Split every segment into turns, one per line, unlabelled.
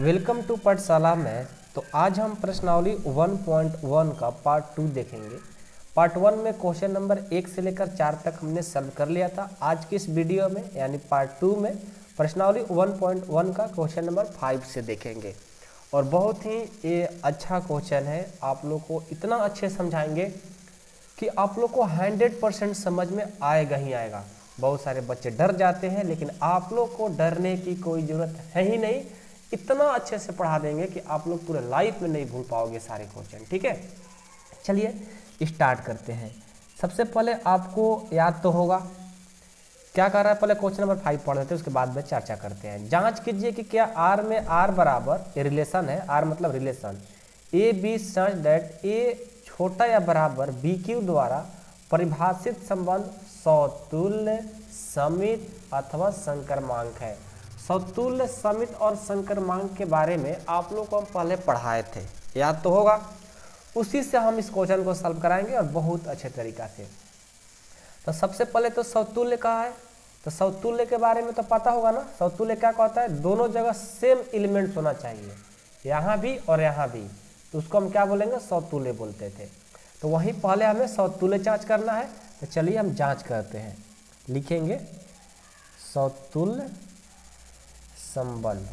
Welcome to पाठशाला में। तो आज हम प्रश्नावली 1.1 का पार्ट 2 देखेंगे। पार्ट 1 में क्वेश्चन नंबर 1 से लेकर 4 तक हमने सॉल्व कर लिया था। आज की इस वीडियो में यानी पार्ट 2 में प्रश्नावली 1.1 का क्वेश्चन नंबर 5 से देखेंगे। और बहुत ही ये अच्छा क्वेश्चन है, आप लोग को इतना अच्छे समझाएंगे कि आप लोग को 100% समझ में आएगा ही आएगा। बहुत सारे बच्चे डर जाते हैं, लेकिन आप लोग को डरने की कोई ज़रूरत है ही नहीं। इतना अच्छे से पढ़ा देंगे कि आप लोग पूरे लाइफ में नहीं भूल पाओगे सारे क्वेश्चन। ठीक है, चलिए स्टार्ट करते हैं। सबसे पहले आपको याद तो होगा क्या कर रहा है, पहले क्वेश्चन नंबर 5 पढ़ लेते हैं, उसके बाद में चर्चा करते हैं। जांच कीजिए कि क्या आर में आर बराबर रिलेशन है, आर मतलब relation A B such that A छोटा या बराबर बी क्यू द्वारा परिभाषित संबंध समतुल्य समित अथवा संक्रमांक है। समतुल्य समित और संक्रमांक के बारे में आप लोग को हम पहले पढ़ाए थे, याद तो होगा। उसी से हम इस क्वेश्चन को सॉल्व कराएंगे और बहुत अच्छे तरीका से। तो सबसे पहले तो समतुल्य कहा है, तो समतुल्य के बारे में तो पता होगा ना। समतुल्य क्या कहता है, दोनों जगह सेम एलिमेंट्स होना चाहिए, यहाँ भी और यहाँ भी, तो उसको हम क्या बोलेंगे, समतुल्य बोलते थे। तो वहीं पहले हमें समतुल्य जांच करना है। तो चलिए हम जांच करते हैं, लिखेंगे समतुल्य संबंध,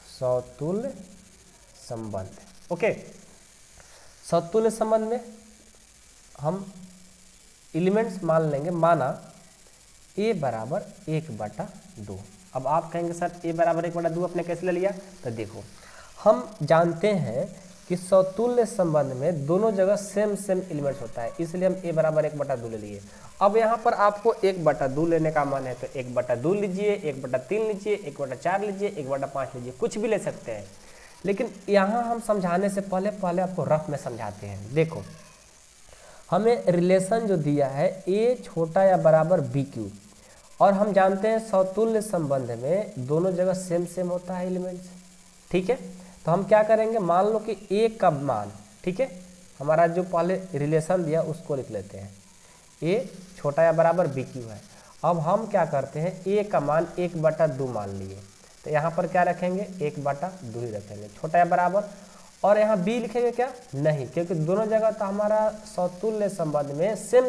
समतुल्य संबंध। ओके, समतुल्य संबंध में हम एलिमेंट्स मान लेंगे, माना a बराबर 1/2। अब आप कहेंगे सर a बराबर 1/2 आपने कैसे ले लिया, तो देखो हम जानते हैं कि समतुल्य संबंध में दोनों जगह सेम एलिमेंट्स होता है, इसलिए हम a बराबर 1/2 ले लिए। अब यहाँ पर आपको 1/2 लेने का मन है तो 1/2 लीजिए, 1/3 लीजिए, 1/4 लीजिए, 1/5 लीजिए, कुछ भी ले सकते हैं। लेकिन यहाँ हम समझाने से पहले आपको रफ में समझाते हैं। देखो हमें रिलेशन जो दिया है ए छोटा या बराबर बी क्यू, और हम जानते हैं समतुल्य संबंध में दोनों जगह सेम होता है एलिमेंट्स। ठीक है, तो हम क्या करेंगे, मान लो कि ए का मान, ठीक है, हमारा जो पहले रिलेशन दिया उसको लिख लेते हैं, ए छोटा या बराबर बी क्यू है। अब हम क्या करते हैं, ए का मान 1/2 मान लिए, तो यहाँ पर क्या रखेंगे, 1/2 ही रखेंगे, छोटा या बराबर। और यहाँ बी लिखेंगे क्या, नहीं, क्योंकि दोनों जगह तो हमारा समतुल्य संबंध में सेम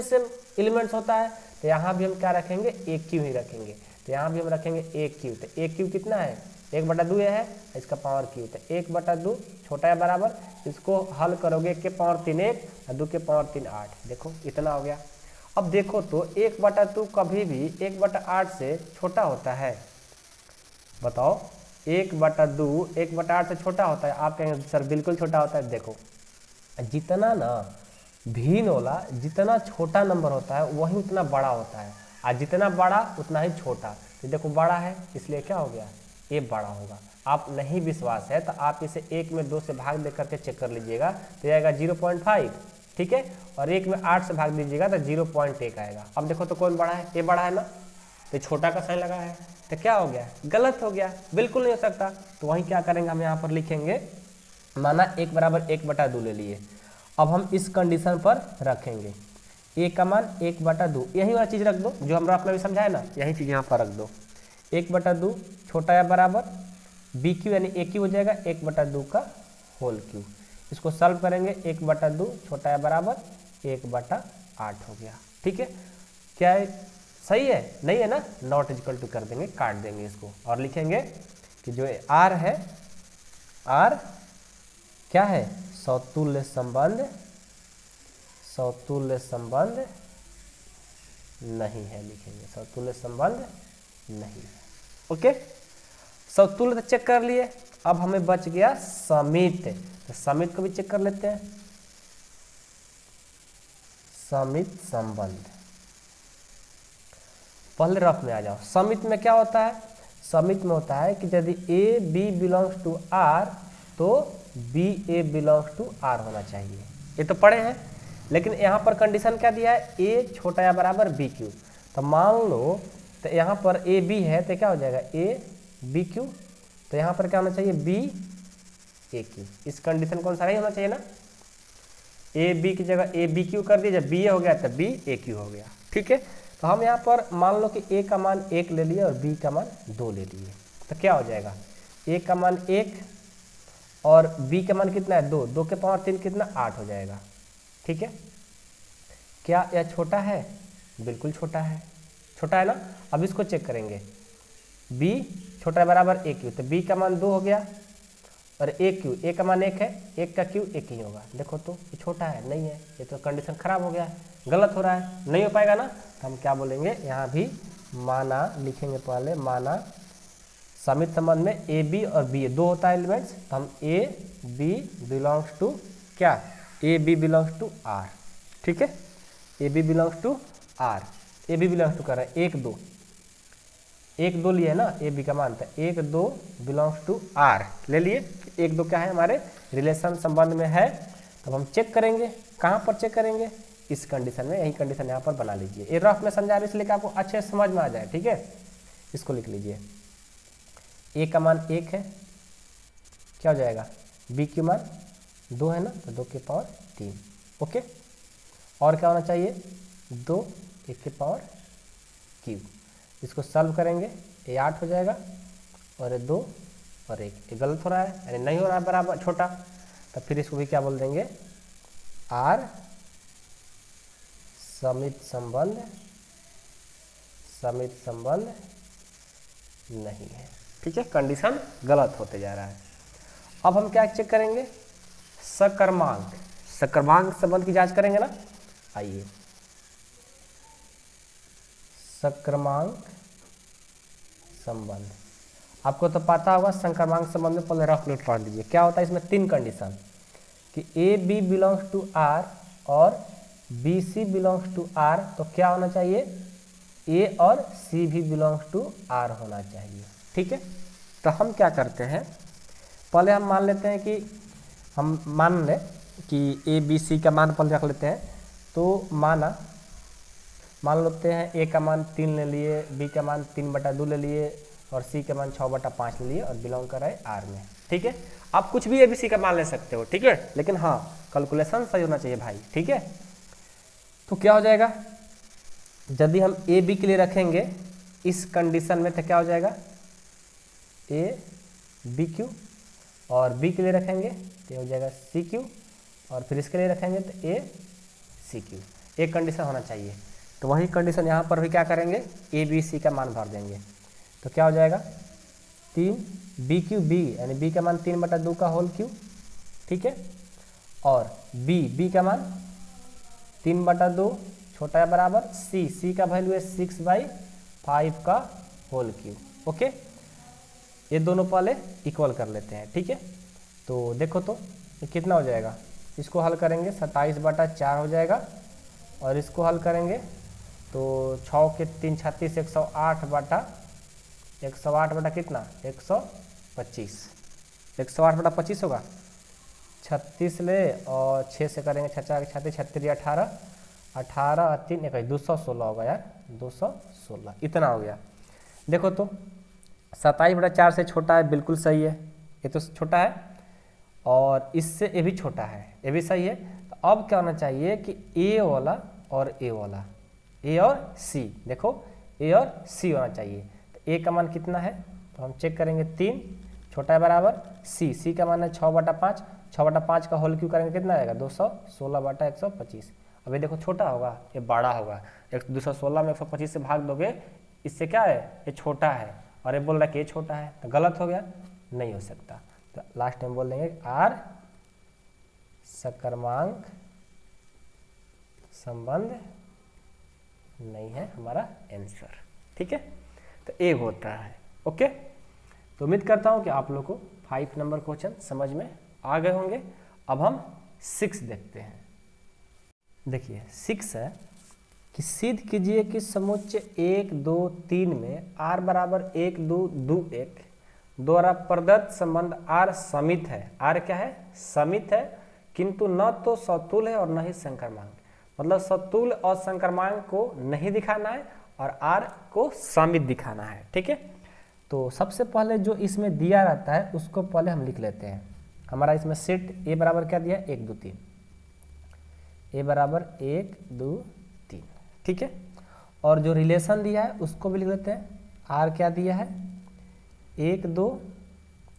एलिमेंट्स होता है, तो यहाँ भी हम क्या रखेंगे, ए क्यू ही रखेंगे। तो यहाँ भी हम रखेंगे ए क्यू। तो ए क्यू कितना है, 1/2 है, इसका पावर क्यू। तो 1/2 छोटा या बराबर, इसको हल करोगे 1 के पावर 3 1 और 2 के पावर 3 8। देखो इतना हो गया। अब देखो तो 1/2 कभी भी 1/8 से छोटा होता है, बताओ 1/2 1/8 से छोटा होता है। आप कहेंगे सर बिल्कुल छोटा होता है। देखो जितना ना भिन्न वाला, जितना छोटा नंबर होता है वही उतना बड़ा होता है, और जितना बड़ा उतना ही छोटा। तो देखो बड़ा है इसलिए क्या हो गया, ये बड़ा होगा। आप नहीं विश्वास है तो आप इसे 1 में 2 से भाग दे करके चेक कर लीजिएगा, तो आएगा 0.5। ठीक है, और 1 में 8 से भाग दीजिएगा तो 0.1 आएगा। अब देखो तो कौन बड़ा है, ये बड़ा है ना, तो छोटा का साइन लगा है, तो क्या हो गया, गलत हो गया, बिल्कुल नहीं हो सकता। तो वहीं क्या करेंगे, हम यहाँ पर लिखेंगे, माना 1 बराबर 1/2 ले लिए। अब हम इस कंडीशन पर रखेंगे ए का मान 1/2, यही वाला चीज़ रख दो जो हम रफ में भी समझाए ना, यही चीज़ यहाँ पर रख दो। 1/2 छोटा या बराबर बी क्यू यानी ए क्यू हो जाएगा 1/2 का होल क्यू। इसको सॉल्व करेंगे, 1/2 छोटा या बराबर 1/8 हो गया। ठीक है, क्या है, सही है, नहीं है ना, नॉट इक्वल टू कर देंगे, काट देंगे इसको और लिखेंगे कि जो आर है, आर क्या है, समतुल्य संबंध, समतुल्य संबंध नहीं है, लिखेंगे समतुल्य संबंध नहीं है। ओके, समतुल्य चेक कर लिए। अब हमें बच गया समित, तो समित को भी चेक कर लेते हैं। समित संबंध, पहले रफ में आ जाओ। समित में क्या होता है, समित में होता है कि यदि A B belongs to R तो B A belongs to R होना चाहिए। ये तो पढ़े हैं, लेकिन यहाँ पर कंडीशन क्या दिया है, ए छोटा या बराबर बी क्यू। तो मान लो तो यहाँ पर ए बी है, तो क्या हो जाएगा, ए बी क्यू। तो यहाँ पर क्या होना चाहिए, बी ए क्यू। इस कंडीशन कौन सा नहीं होना चाहिए ना, ए बी की जगह ए बी क्यू कर दिया, जब बी ए हो गया तो बी ए क्यू हो गया। ठीक है, तो हम यहाँ पर मान लो कि ए का मान 1 ले लिए और बी का मान 2 ले लिए, तो क्या हो जाएगा, ए का मान 1 और बी का मान कितना है 2, 2 के पावर 3 कितना 8 हो जाएगा। ठीक है, क्या यह छोटा है? बिल्कुल छोटा है, छोटा है ना। अब इसको चेक करेंगे, b छोटा है बराबर a क्यू, तो b का मान 2 हो गया और a क्यू, a का मान 1 है, 1 का क्यू 1 ही होगा। देखो तो ये छोटा है, नहीं है, ये तो कंडीशन खराब हो गया है, गलत हो रहा है, नहीं हो पाएगा ना। तो हम क्या बोलेंगे, यहाँ भी माना लिखेंगे, पहले माना समित संबंध में ए बी और बी दो होता है एलिमेंट्स, तो हम ए बी बिलोंग्स टू क्या, A B belongs to R. ठीक है, A B belongs to R, A B belongs to कर रहे हैं 1 2, 1 2 लिए है ना ए बी का मान, तो 1 2 बिलोंग्स टू आर ले लिए। 1 2 क्या है, हमारे रिलेशन संबंध में है। तब हम चेक करेंगे, कहाँ पर चेक करेंगे, इस कंडीशन में, यही कंडीशन यहाँ पर बना लीजिए। ये रफ में समझा रहे इसलिए कि आपको अच्छे से समझ में आ जाए। ठीक है, इसको लिख लीजिए, ए का मान 1 है, क्या हो जाएगा, बी के मान 2 है ना, तो 2 के पावर 3। ओके, और क्या होना चाहिए, 2 1 के पावर क्यूब। इसको सॉल्व करेंगे, ये 8 हो जाएगा और ये 2 और 1, ये गलत हो रहा है, यानी नहीं हो रहा है बराबर छोटा, तो फिर इसको भी क्या बोल देंगे, आर समित संबंध, समित संबंध नहीं है। ठीक है, कंडीशन गलत होते जा रहा है। अब हम क्या चेक करेंगे, सकर्मांक, सकर्मांक संबंध की जांच करेंगे ना। आइए, सकर्मांक संबंध, आपको तो पता होगा संक्रमांक संबंध में, पहले रफ नोट पढ़ लीजिए। क्या होता है इसमें, 3 कंडीशन कि A B belongs to R और B C belongs to R, तो क्या होना चाहिए, ए और सी भी बिलोंग्स टू आर होना चाहिए। ठीक है, तो हम क्या करते हैं, पहले हम मान लेते हैं कि हम मान लें कि ए बी सी का मान पहले रख लेते हैं। तो मान लेते हैं ए का मान 3 ले लिए, बी का मान 3/2 ले लिए और सी का मान 6/5 ले लिए और बिलोंग कर रहे हैं आर में। ठीक है, आप कुछ भी ए बी सी का मान ले सकते हो। ठीक है, लेकिन हाँ कैलकुलेशन सही होना चाहिए भाई। ठीक है, तो क्या हो जाएगा, यदि हम ए बी के लिए रखेंगे इस कंडीशन में, तो क्या हो जाएगा, ए बी क्यू, और बी के लिए रखेंगे तो हो जाएगा सी क्यू, और फिर इसके लिए रखेंगे तो ए सी क्यू। एक कंडीशन होना चाहिए, तो वही कंडीशन यहाँ पर भी क्या करेंगे, ए बी सी का मान भर देंगे। तो क्या हो जाएगा, 3 बी क्यू बी, यानी बी का मान 3/2 का होल क्यू। ठीक है, और बी का मान 3/2 छोटा है बराबर सी का वैल्यू है 6/5 का होल क्यू। ओके, ये दोनों पहले इक्वल कर लेते हैं। ठीक है, तो देखो तो ये कितना हो जाएगा, इसको हल करेंगे 27/4 हो जाएगा, और इसको हल करेंगे तो 6 के 3 36, 108 बटा कितना 125, 108/25 होगा, 36 ले और 6 से करेंगे 6 4 36, 36 18, 18 3 21, 216 होगा यार, 216 इतना हो गया। देखो तो 27/4 से छोटा है, बिल्कुल सही है, ये तो छोटा है, और इससे ये भी छोटा है, ये भी सही है। तो अब क्या होना चाहिए कि ए वाला और ए वाला, ए और सी, देखो ए और सी होना चाहिए। तो ए का मान कितना है, तो हम चेक करेंगे 3 छोटा है बराबर सी का मान है 6/5, 6/5 का होल क्यू करेंगे कितना आएगा 216/125। अभी देखो छोटा होगा, ये बड़ा होगा, 216 में 125 से भाग दोगे, इससे क्या है, ये छोटा है, और ये बोल रहा है कि ये छोटा है, तो गलत हो गया, नहीं हो सकता। तो लास्ट में बोल देंगे आर सकर्मांक संबंध नहीं है हमारा आंसर। ठीक है, तो ए होता है। ओके, तो उम्मीद करता हूं कि आप लोग को 5 नंबर क्वेश्चन समझ में आ गए होंगे। अब हम 6 देखते हैं। देखिए 6 है कि सिद्ध कीजिए कि समुच्चय 1 2 3 में r बराबर 1 2 2 1 द्वारा प्रदत्त संबंध r समित है। r क्या है, समित है, किंतु न तो सतुल है और न ही संक्रमांक, मतलब सतुल और संक्रमांक को नहीं दिखाना है और r को समित दिखाना है। ठीक है, तो सबसे पहले जो इसमें दिया रहता है उसको पहले हम लिख लेते हैं। हमारा इसमें सेट a बराबर क्या दिया, 1 2 3, a बराबर 1 2 3। ठीक है, और जो रिलेशन दिया है उसको भी लिख लेते हैं। r क्या दिया है, 1 2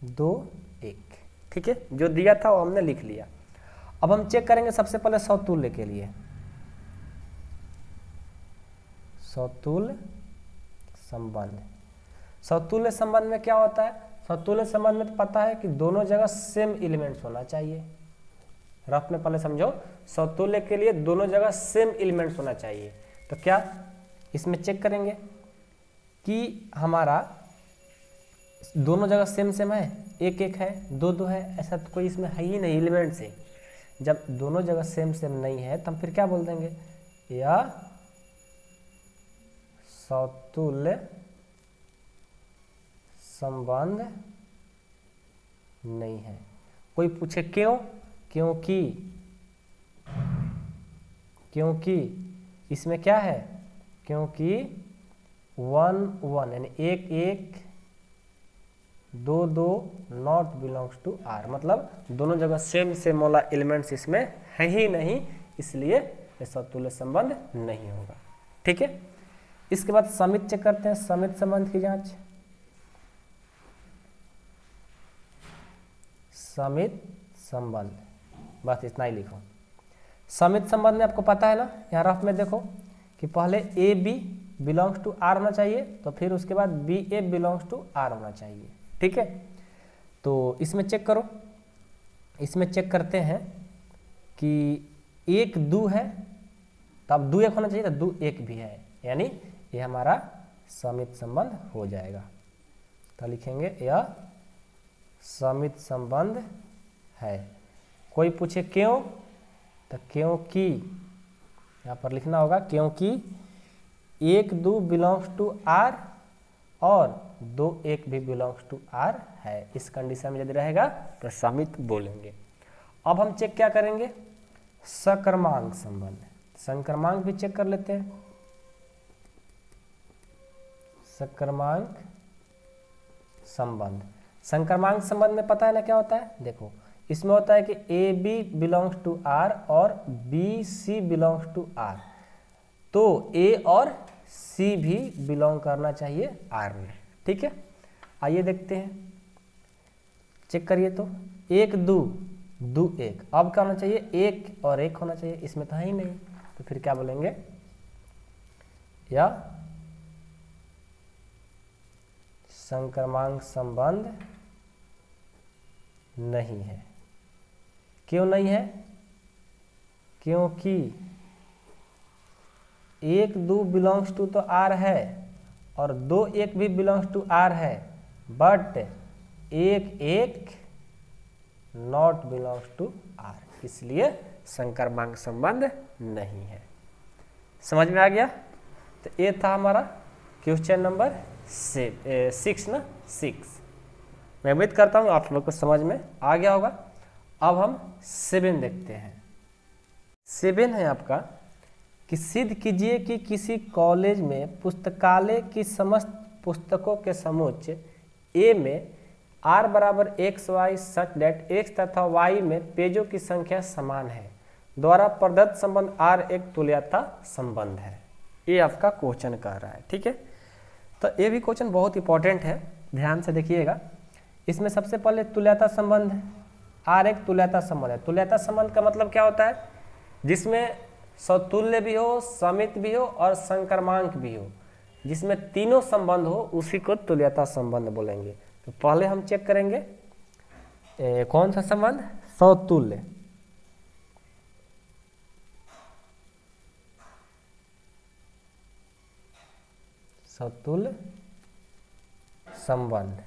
2 1। ठीक है, जो दिया था वो हमने लिख लिया। अब हम चेक करेंगे सबसे पहले समतुल्य के लिए। समतुल्य संबंध, समतुल्य संबंध में क्या होता है? समतुल्य संबंध में तो पता है कि दोनों जगह सेम एलिमेंट्स होना चाहिए। रफ में पहले समझो, समतुल्य के लिए दोनों जगह सेम एलिमेंट्स होना चाहिए। तो क्या इसमें चेक करेंगे कि हमारा दोनों जगह सेम सेम है, 1 1 है, 2 2 है, ऐसा तो कोई इसमें है ही नहीं एलिमेंट से। जब दोनों जगह सेम सेम नहीं है तो हम फिर क्या बोल देंगे? यह समतुल्य संबंध नहीं है। कोई पूछे क्यों? क्योंकि इसमें क्या है? क्योंकि 1 1 यानी 1 1 2 2 नॉट बिलोंग्स टू आर, मतलब दोनों जगह सेम सेम वाला एलिमेंट्स इसमें है ही नहीं, इसलिए ये समतुल्य संबंध नहीं होगा। ठीक है, इसके बाद समित चेक करते हैं, समित संबंध की जांच। समित संबंध, बस इतना ही लिखो। समित संबंध में आपको पता है ना, यहाँ रफ में देखो कि पहले A B belongs to R होना चाहिए, तो फिर उसके बाद B A belongs to R होना चाहिए। ठीक है, तो इसमें चेक करो, इसमें चेक करते हैं कि 1 2 है, तो अब 2 1 होना चाहिए, तो 2 1 भी है, यानी ये हमारा समित संबंध हो जाएगा। तो लिखेंगे यह समित संबंध है। कोई पूछे क्यों? तो क्योंकि यहाँ पर लिखना होगा क्योंकि 1 2 बिलोंग्स टू आर और 2 1 भी बिलोंग्स टू आर है। इस कंडीशन में यदि रहेगा तो समित बोलेंगे। अब हम चेक क्या करेंगे? सक्रमांक संबंध, संक्रमांक भी चेक कर लेते हैं। सक्रमांक संबंध, संक्रमांक संबंध में पता है ना क्या होता है? देखो, इसमें होता है कि A B belongs to R और B C belongs to R, तो ए और सी भी बिलोंग करना चाहिए आर में। ठीक है, आइए देखते हैं, चेक करिए। तो 1 2 2 1, अब क्या होना चाहिए? 1 और 1 होना चाहिए, इसमें तो है ही नहीं, तो फिर क्या बोलेंगे? यह संक्रमांक संबंध नहीं है। क्यों नहीं है? क्योंकि 1 2 बिलोंग्स टू तो आर है और 2 1 भी बिलोंग्स टू आर है, but 1 1 not belongs to R, इसलिए संक्रमांक संबंध नहीं है। समझ में आ गया? तो ये था हमारा क्वेश्चन नंबर 6 ना, 6। मैं उम्मीद करता हूँ आप लोग को समझ में आ गया होगा। अब हम 7 देखते हैं। 7 है आपका कि सिद्ध कीजिए कि किसी कॉलेज में पुस्तकालय की समस्त पुस्तकों के समुच्चय ए में r बराबर X Y such that x तथा y में पेजों की संख्या समान है, द्वारा प्रदत्त संबंध r एक तुल्यता संबंध है। ये आपका क्वेश्चन कह रहा है। ठीक है, तो ये भी क्वेश्चन बहुत इंपॉर्टेंट है, ध्यान से देखिएगा। इसमें सबसे पहले तुल्यता संबंध है, आर एक तुल्यता संबंध है। तुल्यता संबंध का मतलब क्या होता है? जिसमें समतुल्य भी हो, समित भी हो और संक्रमांक भी हो, जिसमें तीनों संबंध हो, उसी को तुल्यता संबंध बोलेंगे। तो पहले हम चेक करेंगे कौन सा संबंध? समतुल्य। समतुल्य संबंध,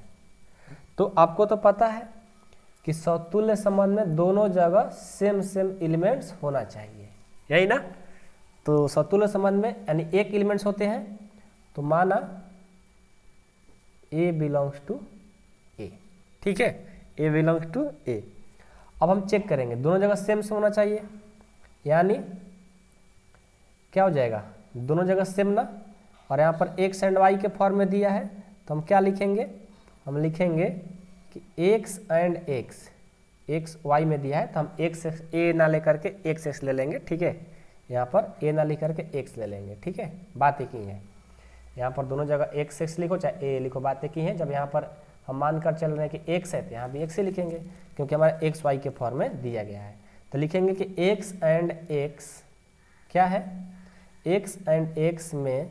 तो आपको तो पता है कि समतुल्य संबंध में दोनों जगह सेम सेम एलिमेंट्स होना चाहिए, यही ना? तो समतुल्य संबंध में यानी एक एलिमेंट्स होते हैं, तो माना ए बिलोंग्स टू ए। ठीक है, ए बिलोंग्स टू ए। अब हम चेक करेंगे दोनों जगह सेम सेम होना चाहिए, यानी क्या हो जाएगा? दोनों जगह सेम ना, और यहाँ पर एक्स एंड वाई के फॉर्म में दिया है, तो हम क्या लिखेंगे? हम लिखेंगे कि X and X, X Y में दिया है तो हम एक्स ए ना लेकर के एक्स एक्स ले लेंगे। ठीक है, यहाँ पर ए ना लिख करके एक्स ले लेंगे। ठीक है, बात एक ही है। यहाँ पर दोनों जगह एक्स एक्स लिखो चाहे ए लिखो, बात एक ही है। जब यहाँ पर हम मानकर चल रहे हैं कि x है तो यहाँ भी x ही लिखेंगे क्योंकि हमारा x y के फॉर्म में दिया गया है। तो लिखेंगे कि x एंड x क्या है, x एंड x में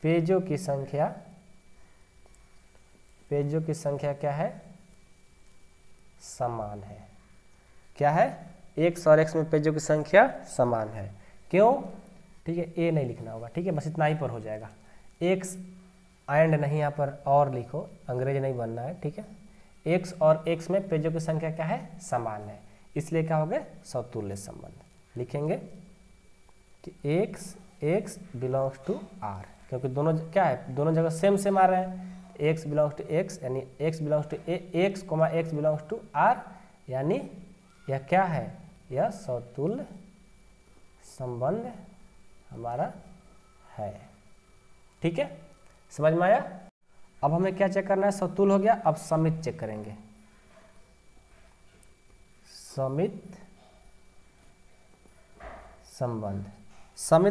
पेजों की संख्या क्या है, समान है। क्या है, x और x में पेजों की संख्या समान है। क्यों, ठीक है, ए नहीं लिखना होगा, ठीक है, बस इतना ही पर हो जाएगा। x एंड नहीं, यहाँ पर और लिखो, अंग्रेजी नहीं बनना है, ठीक है। x और x में पेजों की संख्या क्या है, समान है, इसलिए क्या हो गया, समतुल्य संबंध। लिखेंगे कि x बिलोंग्स टू r, क्योंकि दोनों क्या है, दोनों जगह सेम आ रहे हैं। x बिलोंग्स टू x यानी x belongs to x, x belongs to r, यानी यह क्या है, यह समतुल्य संबंध हमारा है। ठीक है, समझ में आया। अब हमें क्या चेक करना है, समतुल्य हो गया, अब समित चेक करेंगे। समित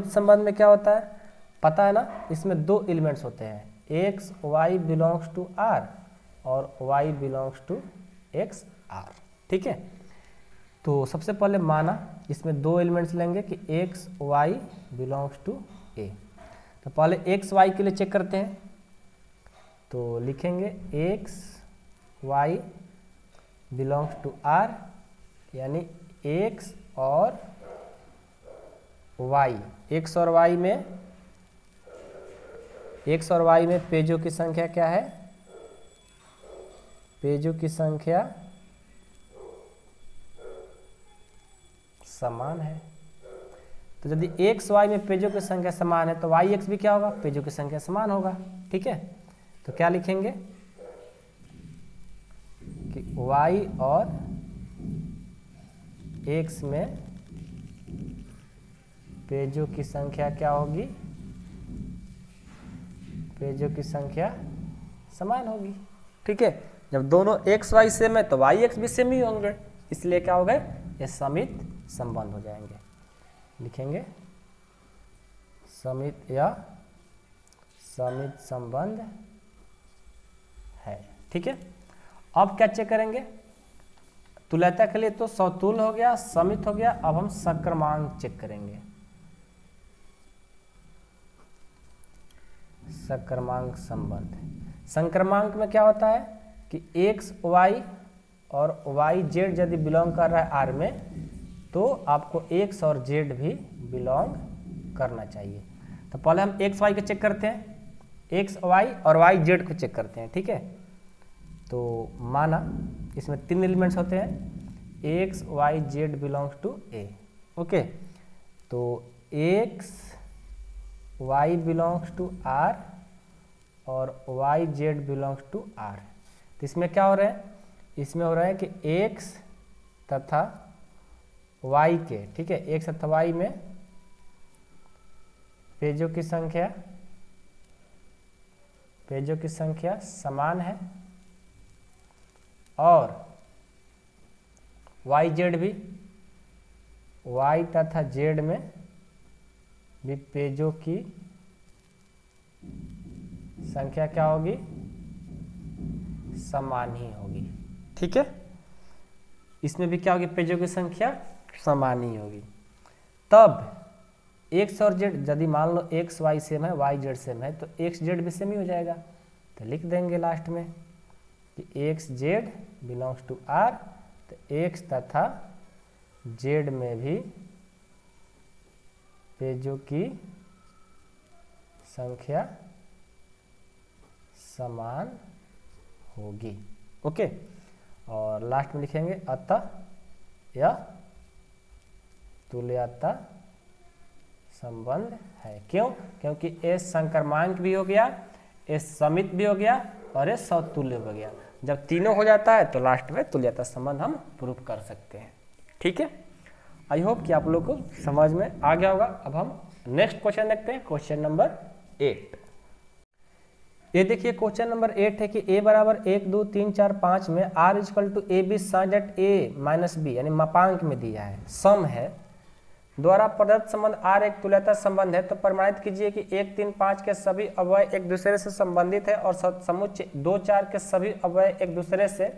संबंध में क्या होता है, पता है ना, इसमें दो एलिमेंट्स होते हैं, x y belongs to r और y belongs to x r। ठीक है, तो सबसे पहले माना इसमें दो एलिमेंट्स लेंगे कि x y belongs to a। तो पहले x y के लिए चेक करते हैं, तो लिखेंगे x y belongs to r, यानी x और y, x और y में पेजों की संख्या क्या है, पेजों की संख्या समान है। तो यदि x y में पेजों की संख्या समान है तो y x भी क्या होगा, पेजों की संख्या समान होगा। ठीक है, तो क्या लिखेंगे कि y और x में पेजों की संख्या क्या होगी, पेजों की संख्या समान होगी। ठीक है, जब दोनों x y सेम है तो y x भी सेम ही होंगे, इसलिए क्या हो गए, ये समित संबंध हो जाएंगे। लिखेंगे समित या समित संबंध है। ठीक है, अब क्या चेक करेंगे, तुल्यता के लिए तो समतुल्य हो गया, समित हो गया, अब हम सक्रमांक चेक करेंगे। सक्रमांक संबंध, संक्रमांक में क्या होता है कि x y और y z यदि बिलोंग कर रहा है r में तो आपको x और z भी बिलोंग करना चाहिए। तो पहले हम x y को चेक करते हैं, x y और y z को चेक करते हैं। ठीक है, तो माना इसमें तीन एलिमेंट्स होते हैं, x y z belongs to a। Okay, तो x y belongs to r और y z belongs to r। तो इसमें क्या हो रहा है, इसमें हो रहा है कि x तथा y के, ठीक है, x तथा y में पेजों की संख्या समान है और y z भी, y तथा z में भी पेजों की संख्या क्या होगी, समान ही होगी। ठीक है, इसमें भी क्या होगी, पेजों की संख्या समान ही होगी। तब x और z, यदि मान लो x y सेम है, y z सेम है, तो x z भी सेम ही हो जाएगा। तो लिख देंगे लास्ट में कि x z belongs to r, तो x तथा z में भी पेजों की संख्या समान होगी। ओके, और लास्ट में लिखेंगे अतः यह तुल्यता संबंध है। क्यों, क्योंकि ये संक्रमांक भी हो गया, ये समित भी हो गया और ये समतुल्य हो गया। जब तीनों हो जाता है तो लास्ट में तुल्यता संबंध हम प्रूव कर सकते हैं। ठीक है, आई होप कि आप लोग को समझ में आ गया होगा। अब हम नेक्स्ट क्वेश्चन देखते हैं, क्वेश्चन नंबर 8। ये देखिए क्वेश्चन नंबर 8 है कि a बराबर 1 2 3 4 5 में r equal to A B side at a minus B, यानी मापांक में दिया है, सम है द्वारा प्रदत्त संबंध R एक तुल्यता संबंध है तो प्रमाणित कीजिए कि 1, 3, 5 के सभी अवयव एक दूसरे से संबंधित है और समुच्चय 2, 4 के सभी अवयव एक दूसरे से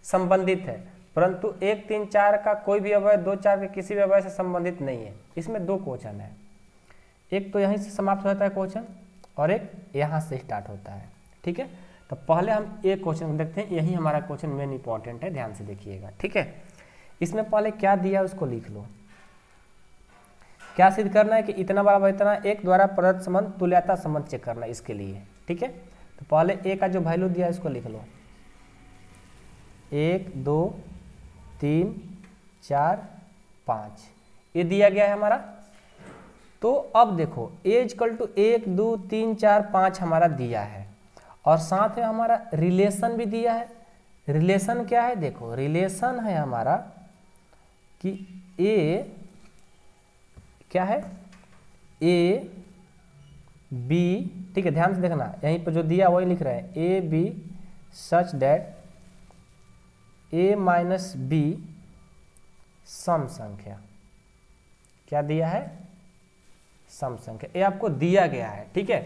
संबंधित है, परंतु 1, 3, 4 का कोई भी अवयव 2, 4 के किसी भी अवयव से संबंधित नहीं है। इसमें दो क्वेश्चन है, एक तो यहीं से समाप्त होता है क्वेश्चन और एक यहाँ से स्टार्ट होता है। ठीक है, तो पहले हम एक क्वेश्चन देखते हैं, यही हमारा क्वेश्चन मेन इंपॉर्टेंट है, ध्यान से देखिएगा। ठीक है, इसमें पहले क्या दिया उसको लिख लो। क्या सिद्ध करना है कि इतना बराबर इतना एक द्वारा प्रदत्त संबंध तुल्यता संबंध चेक करना है इसके लिए। ठीक है, तो पहले ए का जो वैल्यू दिया है इसको लिख लो, 1, 2, 3, 4, 5 ये दिया गया है हमारा। तो अब देखो ए इक्वल टू 1, 2, 3, 4, 5 हमारा दिया है और साथ में हमारा रिलेशन भी दिया है। रिलेशन क्या है, देखो रिलेशन है हमारा कि ए क्या है, ए बी, ठीक है ध्यान से देखना, यहीं पर जो दिया वही लिख रहे हैं, A B such that A minus B सम संख्या। क्या दिया है, सम संख्या, ये आपको दिया गया है। ठीक है,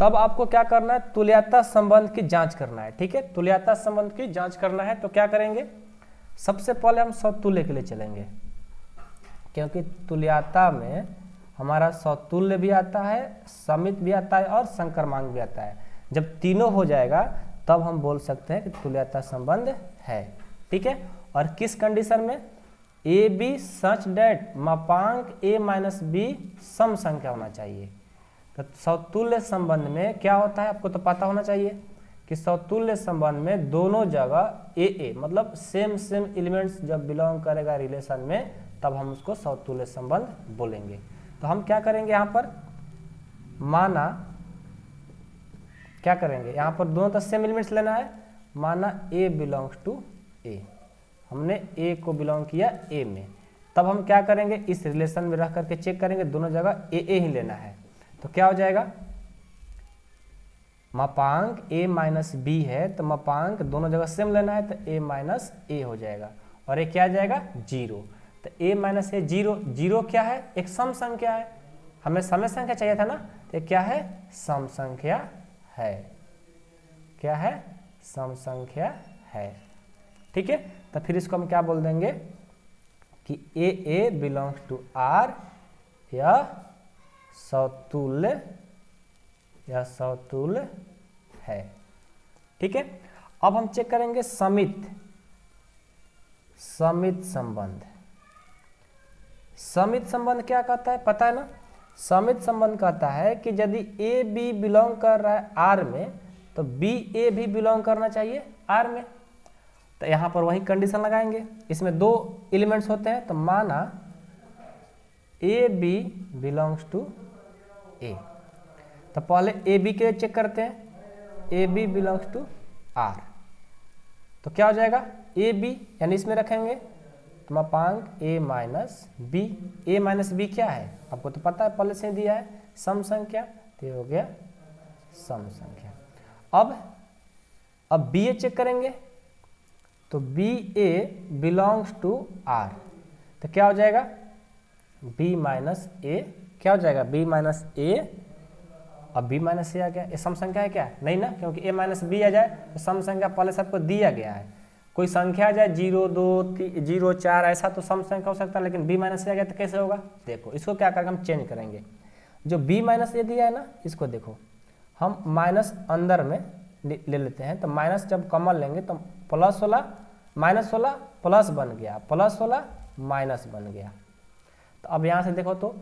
तब आपको क्या करना है, तुल्यता संबंध की जांच करना है। ठीक है, तुल्यता संबंध की जांच करना है तो क्या करेंगे, सबसे पहले हम समतुल्य के लिए चलेंगे, क्योंकि तुल्यता में हमारा समतुल्य भी आता है, समित भी आता है और संक्रमांक भी आता है। जब तीनों हो जाएगा तब हम बोल सकते हैं कि तुल्यता संबंध है। ठीक है, और किस कंडीशन में, ए बी सच डेट मापांक ए माइनस बी सम संख्या होना चाहिए। तो समतुल्य संबंध में क्या होता है आपको तो पता होना चाहिए कि समतुल्य संबंध में दोनों जगह ए मतलब सेम एलिमेंट्स जब बिलोंग करेगा रिलेशन में तब हम उसको समतुल्य संबंध बोलेंगे। तो हम क्या करेंगे, यहाँ पर माना क्या करेंगे, यहाँ पर दोनों तो सेम एलिमेंट्स लेना है, माना ए बिलोंग्स टू ए, हमने ए को बिलोंग किया ए में, तब हम क्या करेंगे, इस रिलेशन में रह करके चेक करेंगे, दोनों जगह ए ही लेना है। तो क्या हो जाएगा, मापांक ए माइनस बी है तो मापांक दोनों जगह सेम लेना है तो ए माइनस ए हो जाएगा और ये क्या आ जाएगा 0। तो ए माइनस ए 0, 0 क्या है, एक सम संख्या है, हमें सम संख्या चाहिए था ना, तो क्या है, सम संख्या है। क्या है, सम संख्या है। ठीक है, तो फिर इसको हम क्या बोल देंगे कि ए बिलोंग्स टू आर या समतुल्य है। ठीक है, अब हम चेक करेंगे समित संबंध। समित संबंध क्या कहता है पता है ना, समित संबंध कहता है कि यदि ए बी बिलोंग कर रहा है आर में तो बी ए भी बिलोंग करना चाहिए आर में। तो यहाँ पर वही कंडीशन लगाएंगे, इसमें दो एलिमेंट्स होते हैं, तो माना A B belongs to A, तो पहले ए बी के लिए चेक करते हैं, A B belongs to R, तो क्या हो जाएगा ए बी, यानी इसमें रखेंगे तो मापांक ए माइनस बी। ए माइनस बी क्या है आपको तो पता है, पहले से दिया है सम संख्या, तो ये हो गया सम संख्या। अब बी ए चेक करेंगे तो B A belongs to R, तो क्या हो जाएगा बी माइनस ए, क्या हो जाएगा बी माइनस ए। अब बी माइनस ए आ गया, ये सम संख्या है क्या, नहीं ना, क्योंकि ए माइनस बी आ जाए तो सम संख्या पहले सबको दिया गया है, कोई संख्या आ जाए 0, 2, 0, 4 ऐसा तो सम संख्या हो सकता है, लेकिन बी माइनस ए आ गया तो कैसे होगा, देखो इसको क्या करके हम चेंज करेंगे, जो बी माइनस ए दिया है ना इसको देखो हम माइनस अंदर में ले लेते हैं, तो माइनस जब कॉमन लेंगे तो प्लस 16 माइनस 16 प्लस बन गया, प्लस 16 माइनस बन गया। तो अब यहाँ से देखो तो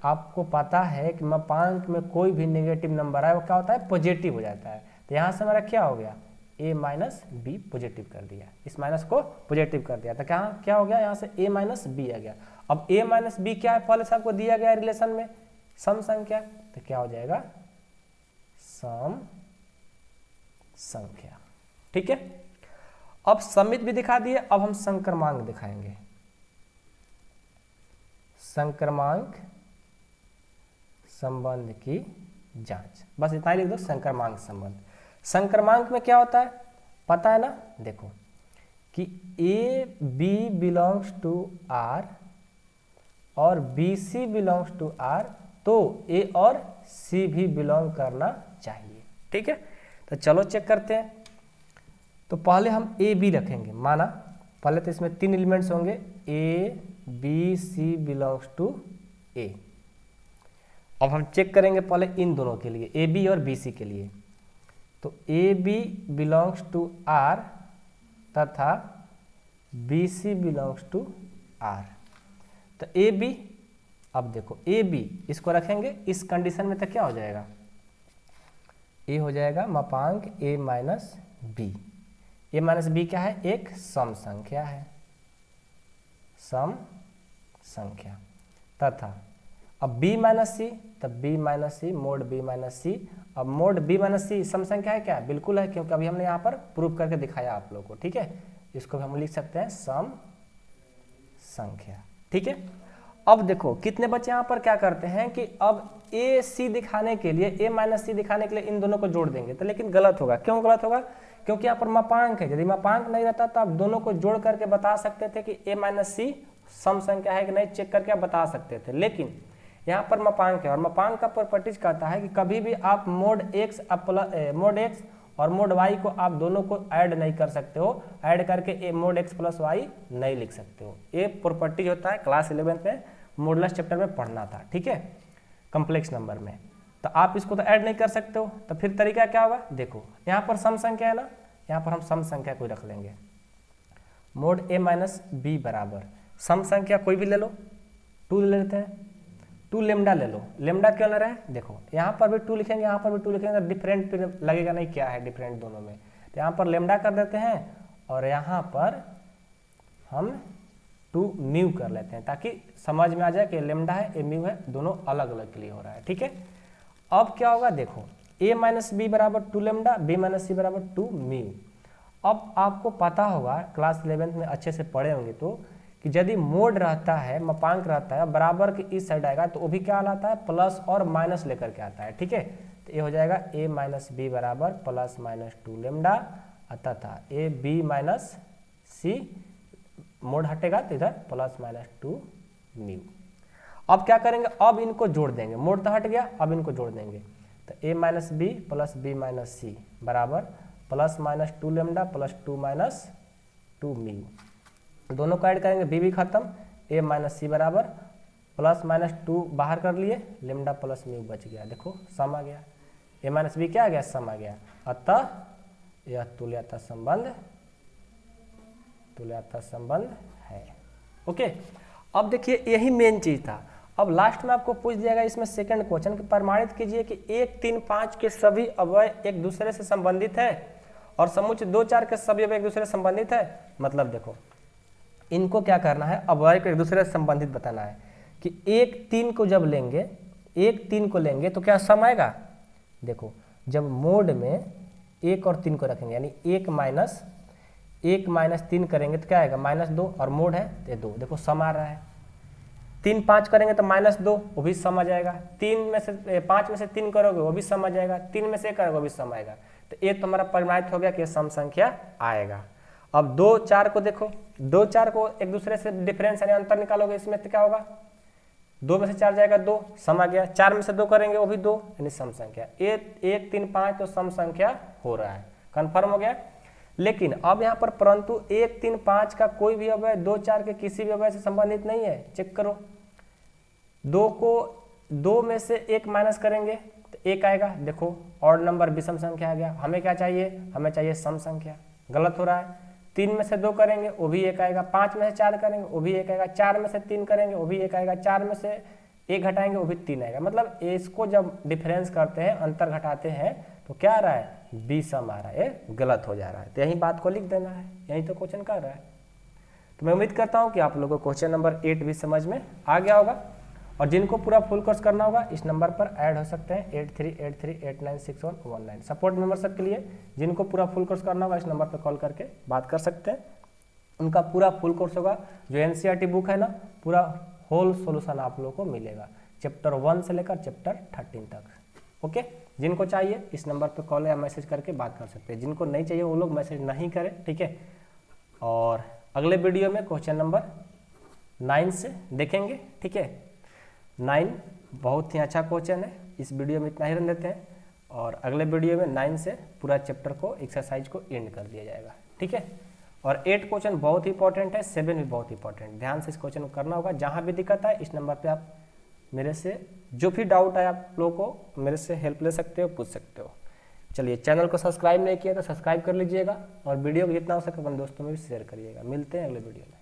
आपको पता है कि मापांक में कोई भी नेगेटिव नंबर है वो क्या होता है पॉजिटिव हो जाता है, तो यहाँ से हमारा क्या हो गया a माइनस बी पॉजिटिव कर दिया, इस माइनस को पॉजिटिव कर दिया, तो क्या हो गया यहाँ से a माइनस बी आ गया। अब a माइनस बी क्या है, पहले से आपको दिया गया रिलेशन में सम संख्या, तो क्या हो जाएगा सम संख्या। ठीक है, अब समित भी दिखा दिए, अब हम संक्रमांक दिखाएंगे। संक्रमांक संबंध की जांच, बस इतना ही लिख दो, संक्रमांक संबंध। संक्रमांक में क्या होता है पता है ना, देखो कि A B belongs to R और B C belongs to R, तो ए और सी भी बिलोंग करना चाहिए। ठीक है, तो चलो चेक करते हैं। तो पहले हम ए बी रखेंगे, माना पहले तो इसमें 3 एलिमेंट्स होंगे, A B C belongs to A. अब हम चेक करेंगे पहले इन दोनों के लिए, ए बी और बी सी के लिए। तो A B belongs to R तथा B C belongs to R. तो ए बी, अब देखो ए बी इसको रखेंगे इस कंडीशन में, तो क्या हो जाएगा, ए हो जाएगा मापांक ए माइनस बी। ए माइनस बी क्या है, एक सम संख्या है, सम संख्या। तथा अब b माइनस सी, तब b minus C mod b minus C. अब मोड b माइनस सी सम संख्या है क्या, बिल्कुल है, क्योंकि अभी हमने यहाँ पर प्रूव करके दिखाया आप लोगों को। ठीक है, इसको भी हम लिख सकते हैं सम संख्या। ठीक है, अब देखो कितने बच्चे यहाँ पर क्या करते हैं कि अब ए सी दिखाने के लिए, ए माइनस सी दिखाने के लिए इन दोनों को जोड़ देंगे, तो लेकिन गलत होगा। क्यों गलत होगा, क्योंकि यहाँ पर मापांक है। यदि मापांक नहीं रहता तो आप दोनों को जोड़ करके बता सकते थे कि ए माइनस सी सम संख्या है कि नहीं, चेक करके आप बता सकते थे। लेकिन यहाँ पर मापांक है, और मापांक का प्रॉपर्टीज कहता है कि कभी भी आप मोड एक्स और मोड वाई को आप दोनों को ऐड नहीं कर सकते हो, ऐड करके ए मोड एक्स प्लस वाई नहीं लिख सकते हो। ये प्रॉपर्टीज होता है, क्लास 11 में मॉडुलस चैप्टर में पढ़ना था। ठीक है, कम्प्लेक्स नंबर में। तो आप इसको तो ऐड नहीं कर सकते हो, तो फिर तरीका क्या होगा, देखो यहाँ पर सम संख्या है ना, यहाँ पर हम सम संख्या कोई रख लेंगे, मोड ए माइनस बी बराबर सम संख्या कोई भी ले लो, 2 ले लेते हैं, 2 लेमडा ले लो। लेमडा क्यों ले रहे हैं, देखो यहाँ पर भी 2 लिखेंगे, यहाँ पर भी 2 लिखेंगे, तो डिफरेंट लगेगा नहीं, क्या है डिफरेंट दोनों में। तो यहाँ पर लेमडा कर देते हैं और यहाँ पर हम 2 म्यू कर लेते हैं, ताकि समझ में आ जाए कि लेमडा है ए म्यू है, दोनों अलग अलग के लिए हो रहा है। ठीक है, अब क्या होगा, देखो a माइनस बी बराबर 2 लेमडा, b माइनस सी बराबर 2 म्यू। अब आपको पता होगा, क्लास 11 में अच्छे से पढ़े होंगे तो, कि यदि मोड रहता है, मापांक रहता है, बराबर के इस साइड आएगा तो वो भी क्या लाता है, प्लस और माइनस लेकर के आता है। ठीक है, तो ये हो जाएगा a माइनस बी बराबर प्लस माइनस 2 लेमडा, तथा A B minus C, mod हटेगा तो इधर प्लस माइनस 2 म्यू। अब क्या करेंगे, अब इनको जोड़ देंगे, मोड तो हट गया, अब इनको जोड़ देंगे। तो a minus B plus B minus C बराबर plus minus 2 lambda plus 2 minus 2 mu. दोनों को ऐड करेंगे, बी भी खत्म, a माइनस सी बराबर प्लस माइनस 2 बाहर कर लिए, लेमडा प्लस म्यू बच गया। देखो सम आ गया, a माइनस बी क्या आ गया, सम आ गया। अतः यह तुल्यता संबंध है। ओके, अब देखिए यही मेन चीज था। अब लास्ट में आपको पूछ दिया गया इसमें सेकंड क्वेश्चन, प्रमाणित कीजिए कि 1, 3, 5 के सभी अवयव एक दूसरे से संबंधित है और समुच्चय 2, 4 के सभी अवयव एक दूसरे से संबंधित है। मतलब देखो इनको क्या करना है, अवयव को एक दूसरे से संबंधित बताना है कि 1, 3 को जब लेंगे, 1, 3 को लेंगे तो क्या सम आएगा। देखो जब मोड में 1 और 3 को रखेंगे, यानी 1 माइनस 3 करेंगे तो क्या आएगा, -2, और मोड है तो 2। देखो सम आ रहा है। 3, 5 करेंगे तो -2, वो भी सम आ जाएगा। 5 में से 3 करोगे वो भी सम आ जाएगा, 3 में से 1 करोगे वो भी सम आएगा। तो ये तो हमारा प्रमाणित हो गया कि सम संख्या आएगा। अब 2, 4 को देखो, 2, 4 को एक दूसरे से डिफरेंस यानी अंतर निकालोगे, इसमें तो क्या होगा, 2 में से 4 जाएगा 2, सम आ गया। 4 में से 2 करेंगे वो भी 2, यानी सम संख्या। 1, 3, 5 तो सम संख्या हो रहा है, कन्फर्म हो गया। लेकिन अब यहाँ पर परंतु 1, 3, 5 का कोई भी अवयव 2, 4 के किसी भी अवयव से संबंधित नहीं है। चेक करो, 2 में से 1 माइनस करेंगे तो 1 आएगा। देखो ऑड नंबर विषम संख्या आ गया। हमें क्या चाहिए, हमें चाहिए सम संख्या, गलत हो रहा है। 3 में से 2 करेंगे वो भी 1 आएगा, 5 में से 4 करेंगे वो भी 1 आएगा, 4 में से 3 करेंगे वो भी 1 आएगा, 4 में से 1 घटाएंगे वो भी 3 आएगा। मतलब इसको जब डिफरेंस करते हैं, अंतर घटाते हैं तो क्या आ रहा है, बी सम आ रहा है, ये गलत हो जा रहा है। तो यही बात को लिख देना है, यही तो क्वेश्चन कर रहा है। तो मैं उम्मीद करता हूँ कि आप लोगों को क्वेश्चन नंबर 8 भी समझ में आ गया होगा। और जिनको पूरा फुल कोर्स करना होगा इस नंबर पर ऐड हो सकते हैं 8383896119। सपोर्ट मेंबरशिप के लिए जिनको पूरा फुल कोर्स करना होगा इस नंबर पर कॉल करके बात कर सकते हैं। उनका पूरा फुल कोर्स होगा, जो एनसीईआरटी बुक है ना, पूरा होल सॉल्यूशन आप लोगों को मिलेगा, चैप्टर 1 से लेकर चैप्टर 13 तक। ओके, जिनको चाहिए इस नंबर पर कॉल या मैसेज करके बात कर सकते हैं, जिनको नहीं चाहिए वो लोग मैसेज नहीं करें, ठीक है। और अगले वीडियो में क्वेश्चन नंबर 9 से देखेंगे, ठीक है। 9 बहुत ही अच्छा क्वेश्चन है। इस वीडियो में इतना ही रन देते हैं और अगले वीडियो में 9 से पूरा चैप्टर को, एक्सरसाइज को एंड कर दिया जाएगा, ठीक है। और 8 क्वेश्चन बहुत ही इंपॉर्टेंट है, 7 भी बहुत इंपॉर्टेंट, ध्यान से इस क्वेश्चन को करना होगा। जहाँ भी दिक्कत है इस नंबर पे आप मेरे से जो भी डाउट है आप लोगों को मेरे से हेल्प ले सकते हो, पूछ सकते हो। चलिए, चैनल को सब्सक्राइब नहीं किया तो सब्सक्राइब कर लीजिएगा और वीडियो को जितना हो सके अपने दोस्तों में भी शेयर करिएगा। मिलते हैं अगले वीडियो में।